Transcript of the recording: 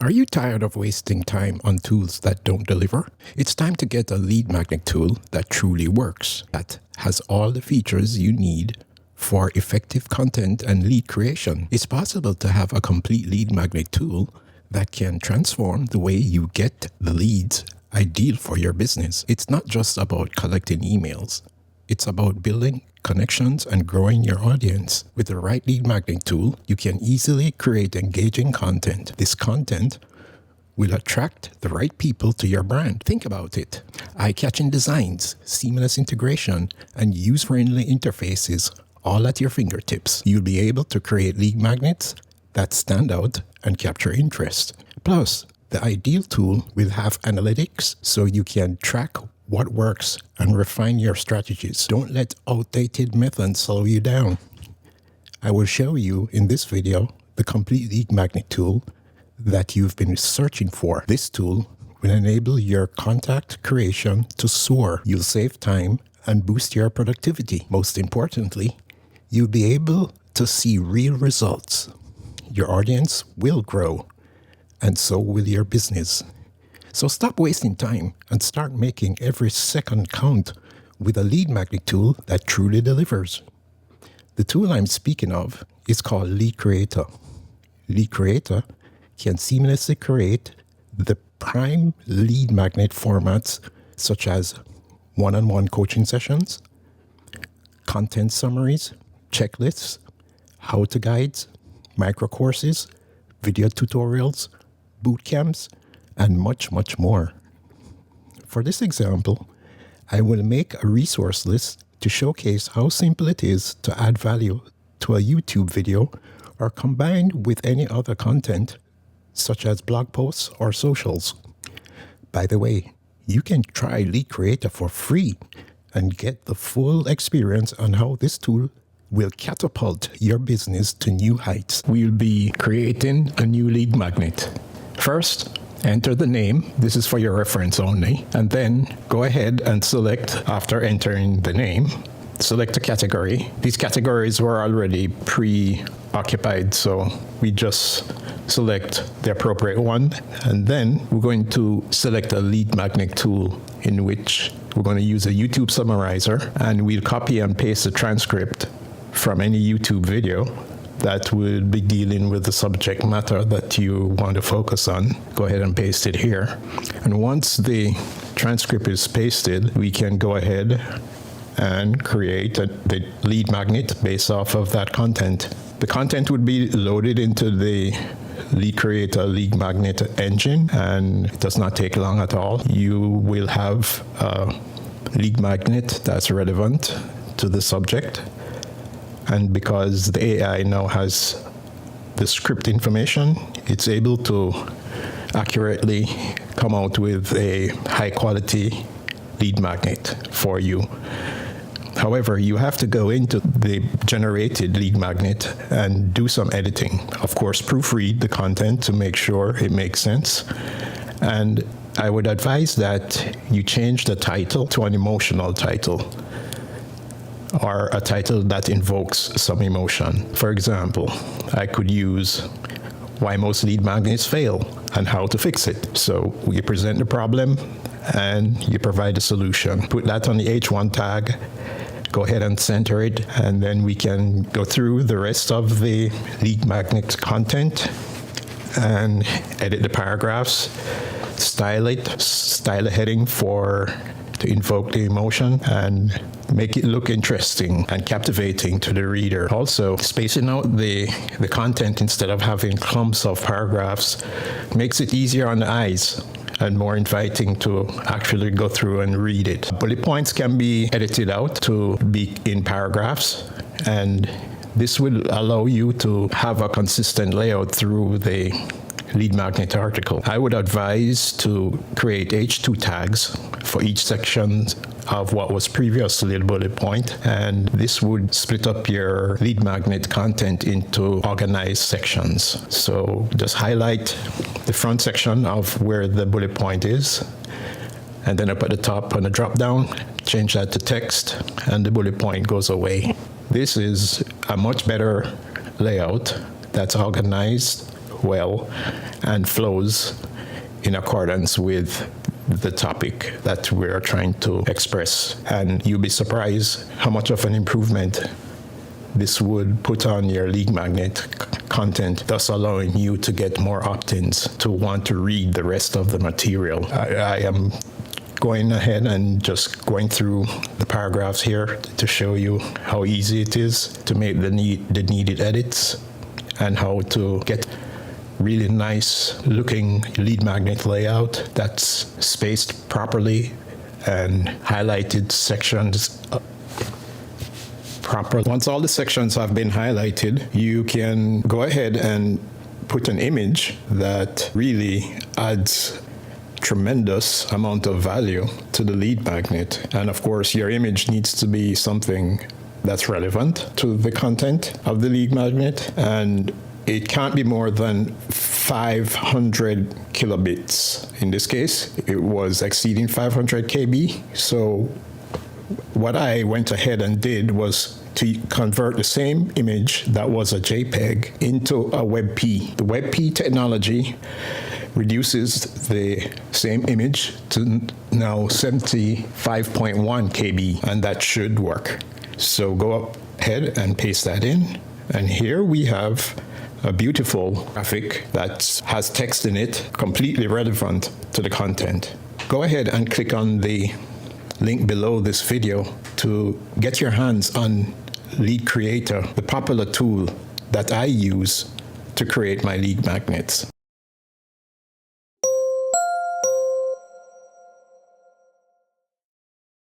Are you tired of wasting time on tools that don't deliver? It's time to get a lead magnet tool that truly works, that has all the features you need for effective content and lead creation. It's possible to have a complete lead magnet tool that can transform the way you get the leads ideal for your business. It's not just about collecting emails. It's about building connections and growing your audience. With the right lead magnet tool, you can easily create engaging content. This content will attract the right people to your brand. Think about it. Eye-catching designs, seamless integration, and user-friendly interfaces all at your fingertips. You'll be able to create lead magnets that stand out and capture interest. Plus, the ideal tool will have analytics so you can track what works and refine your strategies. Don't let outdated methods slow you down. I will show you in this video the complete lead magnet tool that you've been searching for. This tool will enable your contact creation to soar. You'll save time and boost your productivity. Most importantly, you'll be able to see real results. Your audience will grow, and so will your business. So stop wasting time and start making every second count with a lead magnet tool that truly delivers. The tool I'm speaking of is called LeadCreator. LeadCreator can seamlessly create the prime lead magnet formats such as one-on-one coaching sessions, content summaries, checklists, how-to guides, micro courses, video tutorials, boot camps, and much, much more. For this example, I will make a resource list to showcase how simple it is to add value to a YouTube video or combined with any other content, such as blog posts or socials. By the way, you can try LeadCreator for free and get the full experience on how this tool will catapult your business to new heights. We'll be creating a new lead magnet. First, enter the name. This is for your reference only. And then go ahead and select, after entering the name, select a category. These categories were already pre-occupied, so we just select the appropriate one. And then we're going to select a lead magnet tool in which we're going to use a YouTube summarizer, and we'll copy and paste the transcript from any YouTube video that will be dealing with the subject matter that you want to focus on. Go ahead and paste it here. And once the transcript is pasted, we can go ahead and create the lead magnet based off of that content. The content would be loaded into the LeadCreator lead magnet engine, and it does not take long at all. You will have a lead magnet that's relevant to the subject. And because the AI now has the script information, it's able to accurately come out with a high quality lead magnet for you. However, you have to go into the generated lead magnet and do some editing. Of course, proofread the content to make sure it makes sense. And I would advise that you change the title to an emotional title, or a title that invokes some emotion. For example, I could use why most lead magnets fail and how to fix it. So you present the problem and you provide a solution. Put that on the H1 tag, go ahead and center it, and then we can go through the rest of the lead magnet content and edit the paragraphs, style a heading to invoke the emotion, and make it look interesting and captivating to the reader. Also, spacing out the content instead of having clumps of paragraphs makes it easier on the eyes and more inviting to actually go through and read it. Bullet points can be edited out to be in paragraphs, and this will allow you to have a consistent layout through the lead magnet article. I would advise to create H2 tags for each section of what was previously a bullet point, and this would split up your lead magnet content into organized sections. So just highlight the front section of where the bullet point is, and then up at the top on the drop down, change that to text, and the bullet point goes away. This is a much better layout that's organized well and flows in accordance with the topic that we're trying to express. And you'll be surprised how much of an improvement this would put on your lead magnet content, thus allowing you to get more opt-ins to want to read the rest of the material. I am going ahead and just going through the paragraphs here to show you how easy it is to make the needed edits and how to get really nice looking lead magnet layout that's spaced properly and highlighted sections properly. Once all the sections have been highlighted, you can go ahead and put an image that really adds tremendous amount of value to the lead magnet. And of course, your image needs to be something that's relevant to the content of the lead magnet, and it can't be more than 500 kilobits. In this case, it was exceeding 500 KB. So what I went ahead and did was to convert the same image that was a JPEG into a WebP. The WebP technology reduces the same image to now 75.1 KB, and that should work. So go ahead and paste that in. And here we have a beautiful graphic that has text in it, completely relevant to the content. Go ahead and click on the link below this video to get your hands on LeadCreator, the popular tool that I use to create my lead magnets.